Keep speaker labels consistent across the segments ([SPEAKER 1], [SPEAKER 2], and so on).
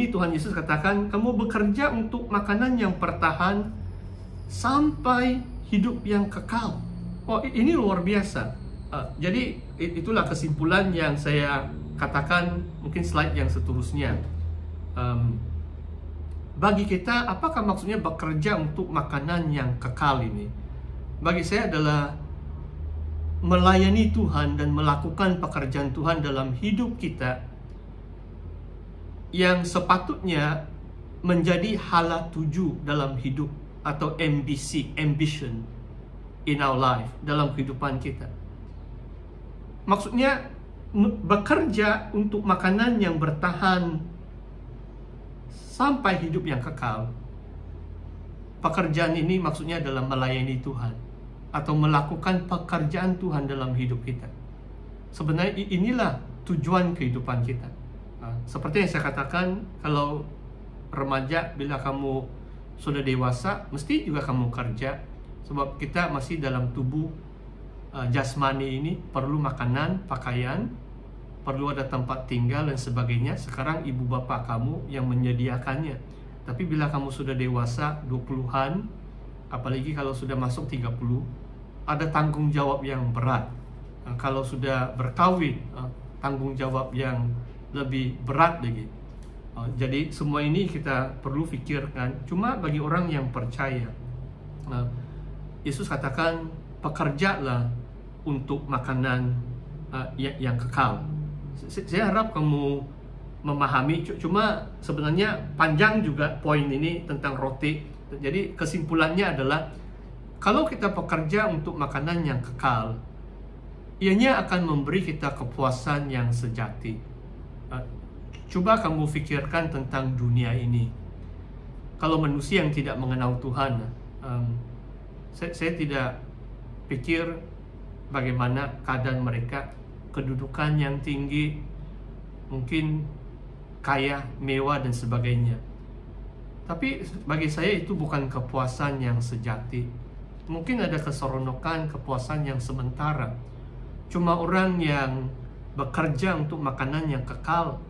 [SPEAKER 1] ini Tuhan Yesus katakan, kamu bekerja untuk makanan yang bertahan sampai hidup yang kekal. Oh, ini luar biasa. Jadi itulah kesimpulan yang saya katakan, mungkin slide yang seterusnya. Bagi kita, apakah maksudnya bekerja untuk makanan yang kekal ini? Bagi saya adalah melayani Tuhan dan melakukan pekerjaan Tuhan dalam hidup kita yang sepatutnya menjadi hala tuju dalam hidup atau ambition in our life, dalam kehidupan kita. Maksudnya bekerja untuk makanan yang bertahan sampai hidup yang kekal. Pekerjaan ini maksudnya adalah melayani Tuhan atau melakukan pekerjaan Tuhan dalam hidup kita. Sebenarnya inilah tujuan kehidupan kita. Seperti yang saya katakan, kalau remaja, bila kamu sudah dewasa, mesti juga kamu kerja. Sebab kita masih dalam tubuh jasmani ini, perlu makanan, pakaian, perlu ada tempat tinggal dan sebagainya. Sekarang ibu bapak kamu yang menyediakannya. Tapi bila kamu sudah dewasa, 20-an, apalagi kalau sudah masuk 30, ada tanggung jawab yang berat. Kalau sudah berkawin, tanggung jawab yang lebih berat lagi. Jadi semua ini kita perlu fikirkan. Cuma bagi orang yang percaya, Yesus katakan, pekerjalah untuk makanan yang kekal. Saya harap kamu memahami. Cuma sebenarnya panjang juga poin ini tentang roti. Jadi kesimpulannya adalah, kalau kita bekerja untuk makanan yang kekal, ianya akan memberi kita kepuasan yang sejati. Coba kamu pikirkan tentang dunia ini. Kalau manusia yang tidak mengenal Tuhan, saya tidak pikir bagaimana keadaan mereka, kedudukan yang tinggi, mungkin kaya, mewah dan sebagainya. Tapi bagi saya itu bukan kepuasan yang sejati. Mungkin ada keseronokan, kepuasan yang sementara. Cuma orang yang bekerja untuk makanan yang kekal,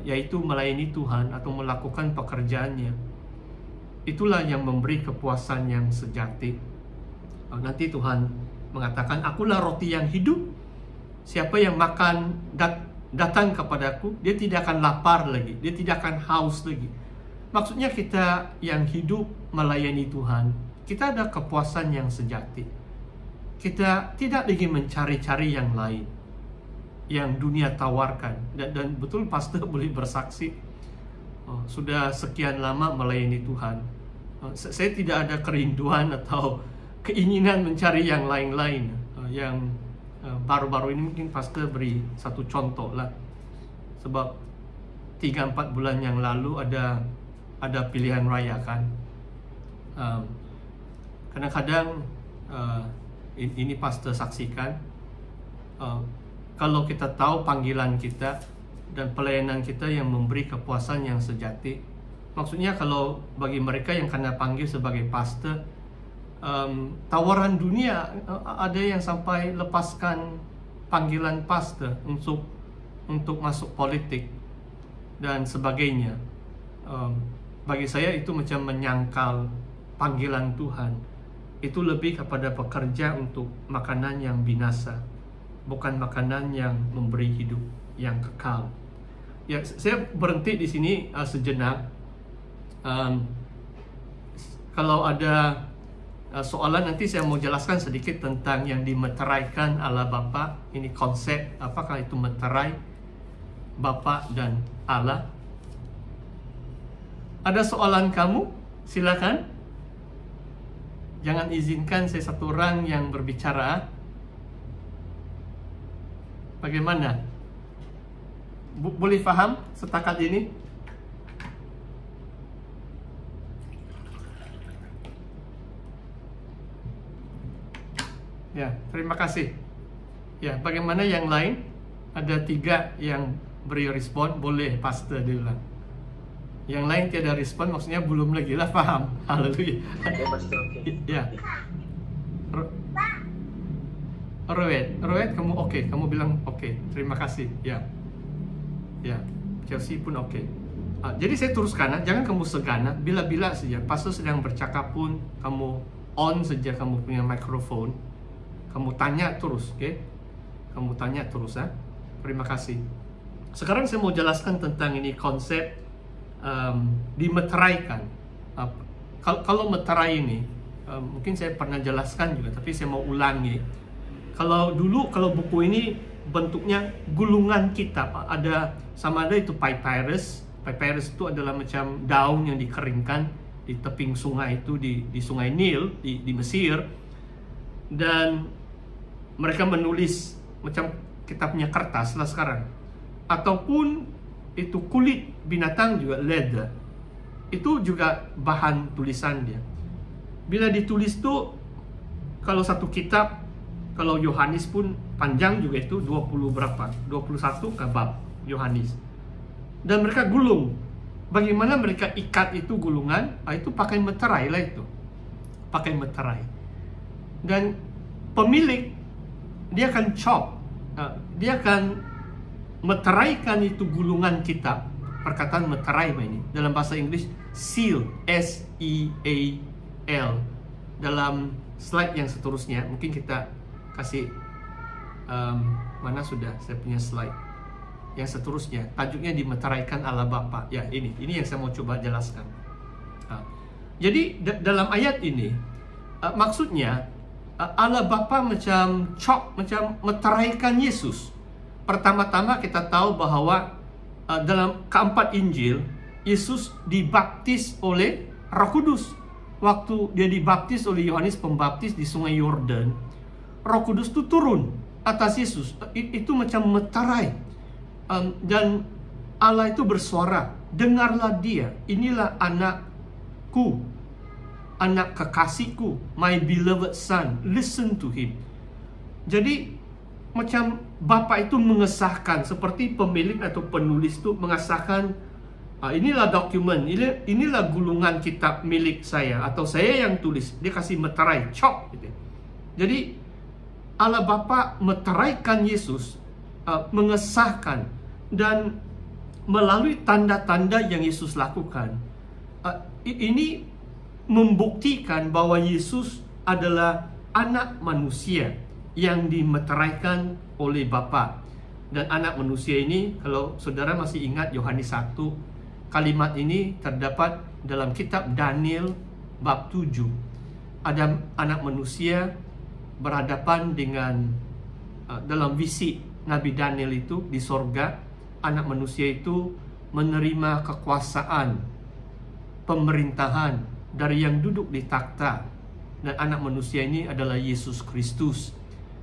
[SPEAKER 1] yaitu melayani Tuhan atau melakukan pekerjaannya, itulah yang memberi kepuasan yang sejati. Nanti Tuhan mengatakan, akulah roti yang hidup. Siapa yang makan datang kepadaku, dia tidak akan lapar lagi, dia tidak akan haus lagi. Maksudnya kita yang hidup melayani Tuhan, kita ada kepuasan yang sejati. Kita tidak lagi mencari-cari yang lain, yang dunia tawarkan. Dan betul pastor boleh bersaksi, sudah sekian lama melayani Tuhan, saya tidak ada kerinduan atau keinginan mencari yang lain-lain. Yang baru-baru ini mungkin pastor beri satu contoh lah. Sebab 3-4 bulan yang lalu ada pilihan raya kan. Kadang-kadang ini pastor saksikan, kalau kita tahu panggilan kita dan pelayanan kita yang memberi kepuasan yang sejati. Maksudnya kalau bagi mereka yang kena panggil sebagai pastor, tawaran dunia, ada yang sampai lepaskan panggilan pastor untuk masuk politik dan sebagainya. Bagi saya itu macam menyangkal panggilan Tuhan. Itu lebih kepada pekerja untuk makanan yang binasa, bukan makanan yang memberi hidup yang kekal. Ya, saya berhenti di sini sejenak. Kalau ada soalan, nanti saya mau jelaskan sedikit tentang yang dimeteraikan Allah Bapa. Ini konsep, apakah itu meterai Bapa dan Allah. Ada soalan kamu? Silakan. Jangan izinkan saya satu orang yang berbicara. Bagaimana? Boleh faham setakat ini? Ya, terima kasih. Ya, bagaimana yang lain? Ada 3 yang beri respon. Boleh pastor dulu lah. Yang lain tiada respon, maksudnya belum lagi lah paham. Haleluya. Ya. Roet, kamu oke, kamu bilang oke. Terima kasih. Ya. Ya, Chelsea pun oke. Jadi saya teruskan, jangan kamu segan. Bila-bila saja pastor sedang bercakap pun kamu on saja kamu punya mikrofon, kamu tanya terus, oke? Kamu tanya terus, Terima kasih. Sekarang saya mau jelaskan tentang ini konsep dimeteraikan. Kalau meterai ini, mungkin saya pernah jelaskan juga, tapi saya mau ulangi. Kalau buku ini bentuknya gulungan kitab, sama ada itu papyrus. Papyrus itu adalah macam daun yang dikeringkan di teping sungai itu, di sungai Nil di Mesir, dan mereka menulis macam kitabnya kertas lah sekarang, ataupun itu kulit binatang juga, leather, itu juga bahan tulisan dia. Bila ditulis tuh, kalau satu kitab, kalau Yohanes pun panjang juga itu 21 bab Yohanes. Dan mereka gulung. Bagaimana mereka ikat itu gulungan? Itu pakai meterai lah itu. Pakai meterai. Dan pemilik, dia akan chop. Dia akan meteraikan itu gulungan kitab. Perkataan meterai ini. Dalam bahasa Inggris, seal. S-E-A-L. Dalam slide yang seterusnya, mungkin kita kasih, mana sudah saya punya slide yang seterusnya, tajuknya dimeteraikan Allah Bapa. Ya, ini yang saya mau coba jelaskan. Jadi dalam ayat ini, maksudnya Allah Bapa macam meteraikan Yesus. Pertama-tama kita tahu bahwa dalam keempat Injil, Yesus dibaptis oleh Roh Kudus. Waktu dia dibaptis oleh Yohanes Pembaptis di Sungai Yordan, Roh Kudus itu turun atas Yesus. Itu macam meterai. Dan Allah itu bersuara, dengarlah dia, inilah anakku, anak kekasihku, my beloved son, listen to him. Jadi macam Bapa itu mengesahkan, seperti pemilik atau penulis itu mengesahkan, inilah dokumen, inilah gulungan kitab milik saya, atau saya yang tulis. Dia kasih meterai, chop gitu. Jadi Allah Bapa meteraikan Yesus, mengesahkan, dan melalui tanda-tanda yang Yesus lakukan, ini membuktikan bahwa Yesus adalah anak manusia yang dimeteraikan oleh Bapa. Dan anak manusia ini, kalau saudara masih ingat Yohanes 1, kalimat ini terdapat dalam kitab Daniel bab 7. Ada anak manusia berhadapan dengan, dalam visi Nabi Daniel itu di sorga, anak manusia itu menerima kekuasaan, pemerintahan dari yang duduk di takhta. Dan anak manusia ini adalah Yesus Kristus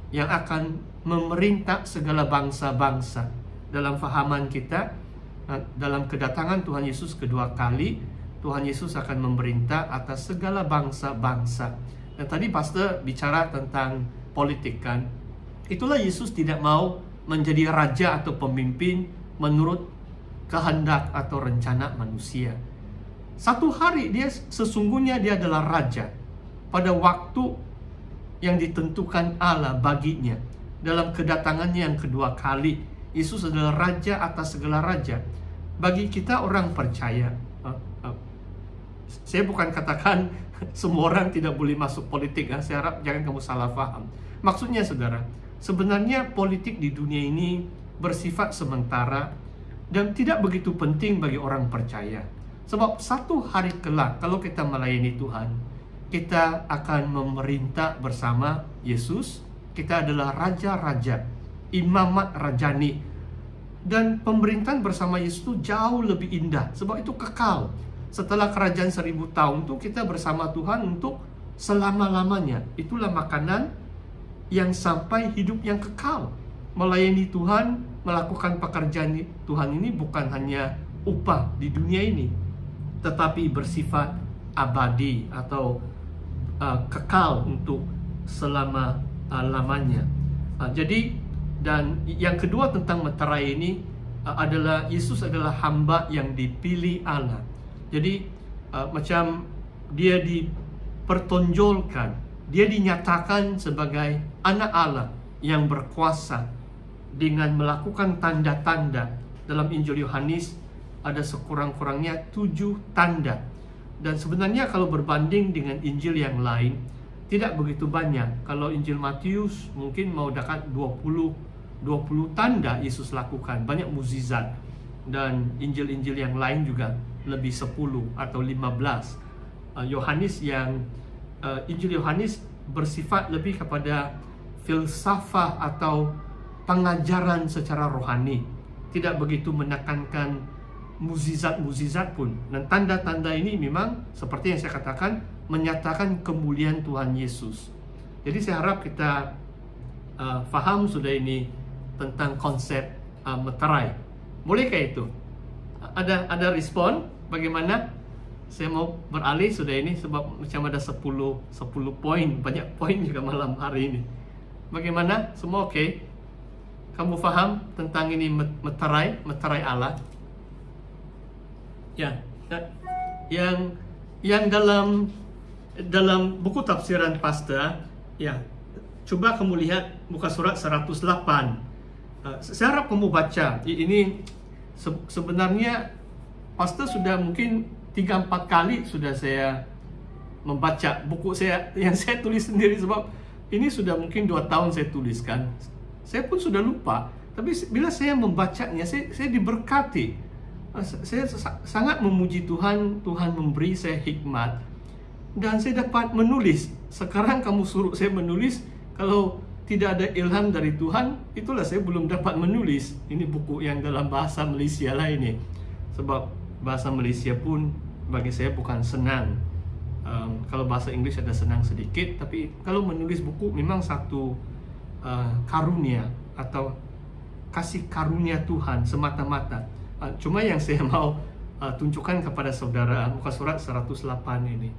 [SPEAKER 1] yang akan memerintah segala bangsa-bangsa. Dalam fahaman kita, dalam kedatangan Tuhan Yesus kedua kali, Tuhan Yesus akan memerintah atas segala bangsa-bangsa. Dan tadi pastor bicara tentang politik kan. Itulah Yesus tidak mau menjadi raja atau pemimpin menurut kehendak atau rencana manusia. Satu hari sesungguhnya dia adalah raja pada waktu yang ditentukan Allah baginya. Dalam kedatangannya yang kedua kali, Yesus adalah raja atas segala raja. Bagi kita orang percaya, saya bukan katakan semua orang tidak boleh masuk politik, saya harap jangan kamu salah paham. Maksudnya saudara, sebenarnya politik di dunia ini bersifat sementara dan tidak begitu penting bagi orang percaya. Sebab satu hari kelak, kalau kita melayani Tuhan, kita akan memerintah bersama Yesus. Kita adalah raja-raja, imamat rajani. Dan pemerintahan bersama Yesus itu jauh lebih indah, sebab itu kekal. Setelah kerajaan 1000 tahun itu kita bersama Tuhan untuk selama-lamanya. Itulah makanan yang sampai hidup yang kekal. Melayani Tuhan, melakukan pekerjaan Tuhan ini bukan hanya upah di dunia ini, tetapi bersifat abadi atau kekal untuk selama-lamanya. Jadi, dan yang kedua tentang meterai ini adalah Yesus adalah hamba yang dipilih Allah. Jadi macam dia dipertonjolkan, dia dinyatakan sebagai anak Allah yang berkuasa dengan melakukan tanda-tanda. Dalam Injil Yohanes ada sekurang-kurangnya 7 tanda. Dan sebenarnya kalau berbanding dengan Injil yang lain, tidak begitu banyak. Kalau Injil Matius mungkin mau dekat 20 tanda Yesus lakukan, banyak mukjizat. Dan Injil-Injil yang lain juga lebih 10 atau 15. Injil Yohanes bersifat lebih kepada filsafah atau pengajaran secara rohani, tidak begitu menekankan mukjizat-mukjizat pun. Dan tanda-tanda ini memang seperti yang saya katakan, menyatakan kemuliaan Tuhan Yesus. Jadi saya harap kita faham sudah ini tentang konsep meterai. Bolehkah itu? Ada respon? Bagaimana? Saya mau beralih sudah ini sebab macam ada 10 poin, banyak poin juga malam hari ini. Bagaimana? Semua oke? Kamu faham tentang ini meterai Allah? Ya, yang dalam buku tafsiran Pastor, ya, coba kamu lihat muka surat 108. Saya harap kamu baca. Ini sebenarnya Pastor sudah mungkin 3-4 kali sudah saya membaca buku saya yang saya tulis sendiri, sebab ini sudah mungkin 2 tahun saya tuliskan. Saya pun sudah lupa, tapi bila saya membacanya, saya diberkati. Saya sangat memuji Tuhan. Tuhan memberi saya hikmat dan saya dapat menulis. Sekarang kamu suruh saya menulis, kalau tidak ada ilham dari Tuhan, itulah saya belum dapat menulis. Ini buku yang dalam bahasa Malaysia lah ini, sebab bahasa Malaysia pun bagi saya bukan senang. Kalau bahasa Inggris ada senang sedikit, tapi kalau menulis buku memang satu karunia atau kasih karunia Tuhan semata-mata. Cuma yang saya mau tunjukkan kepada saudara, muka surat 108 ini.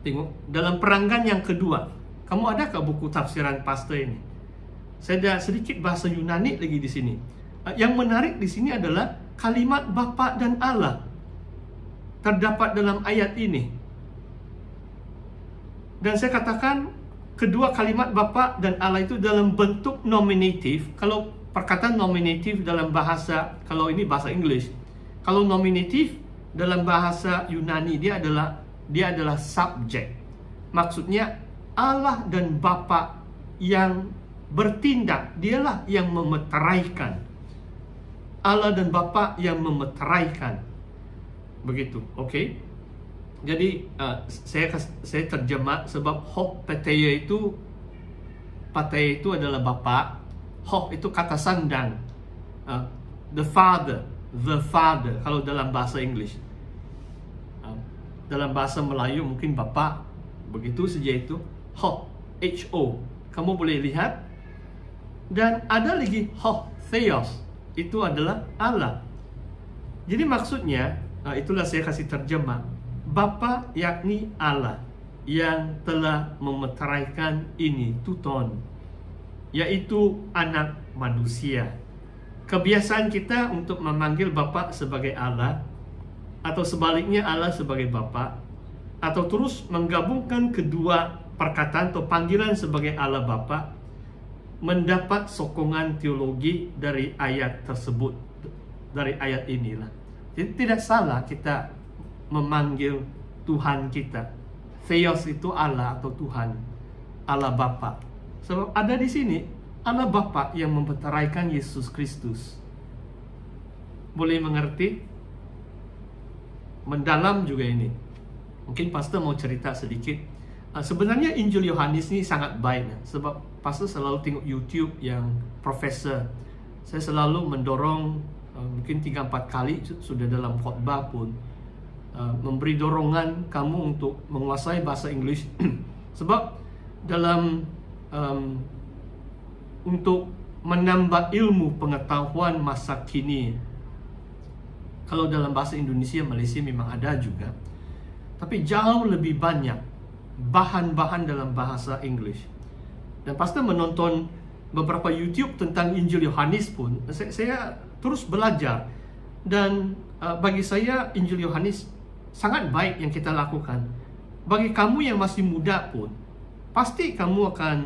[SPEAKER 1] Tengok, dalam peranggan yang kedua, kamu adakah buku tafsiran Pastor ini? Saya ada sedikit bahasa Yunani lagi di sini. Yang menarik di sini adalah kalimat Bapa dan Allah terdapat dalam ayat ini. Dan saya katakan kedua kalimat Bapa dan Allah itu dalam bentuk nominatif. Kalau perkataan nominatif dalam bahasa, kalau ini bahasa Inggris, kalau nominatif dalam bahasa Yunani dia adalah subjek. Maksudnya Allah dan Bapa yang bertindak, dialah yang memeteraikan. Allah dan Bapa yang memeteraikan. Begitu, oke? Jadi saya terjemah sebab Hok Pateia itu adalah Bapa. Hok itu kata sandang, the father kalau dalam bahasa Inggris. Dalam bahasa Melayu mungkin Bapa, begitu saja itu. Hok, H-O, kamu boleh lihat. Dan ada lagi Hok Theos, itu adalah Allah. Jadi maksudnya, itulah saya kasih terjemah, Bapa yakni Allah yang telah memeteraikan ini, Tuton, yaitu anak manusia. Kebiasaan kita untuk memanggil Bapa sebagai Allah, atau sebaliknya Allah sebagai Bapa, atau terus menggabungkan kedua perkataan atau panggilan sebagai Allah Bapa, mendapat sokongan teologi dari ayat tersebut, dari ayat inilah. Jadi tidak salah kita memanggil Tuhan kita. Theos itu Allah atau Tuhan, Allah Bapa. Sebab ada di sini Allah Bapa yang memeteraikan Yesus Kristus. Boleh mengerti? Mendalam juga ini. Mungkin Pastor mau cerita sedikit. Sebenarnya Injil Yohanes ini sangat baik, sebab Pastor selalu tengok YouTube yang profesor. Saya selalu mendorong, mungkin 3-4 kali sudah dalam khotbah pun, memberi dorongan kamu untuk menguasai bahasa Inggris. Sebab dalam untuk menambah ilmu pengetahuan masa kini, kalau dalam bahasa Indonesia, Malaysia memang ada juga, tapi jauh lebih banyak bahan-bahan dalam bahasa Inggris. Dan Pastor menonton beberapa YouTube tentang Injil Yohanes pun, saya terus belajar. Dan bagi saya Injil Yohanes sangat baik yang kita lakukan. Bagi kamu yang masih muda pun, pasti kamu akan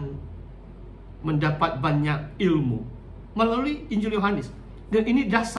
[SPEAKER 1] mendapat banyak ilmu melalui Injil Yohanes. Dan ini dasar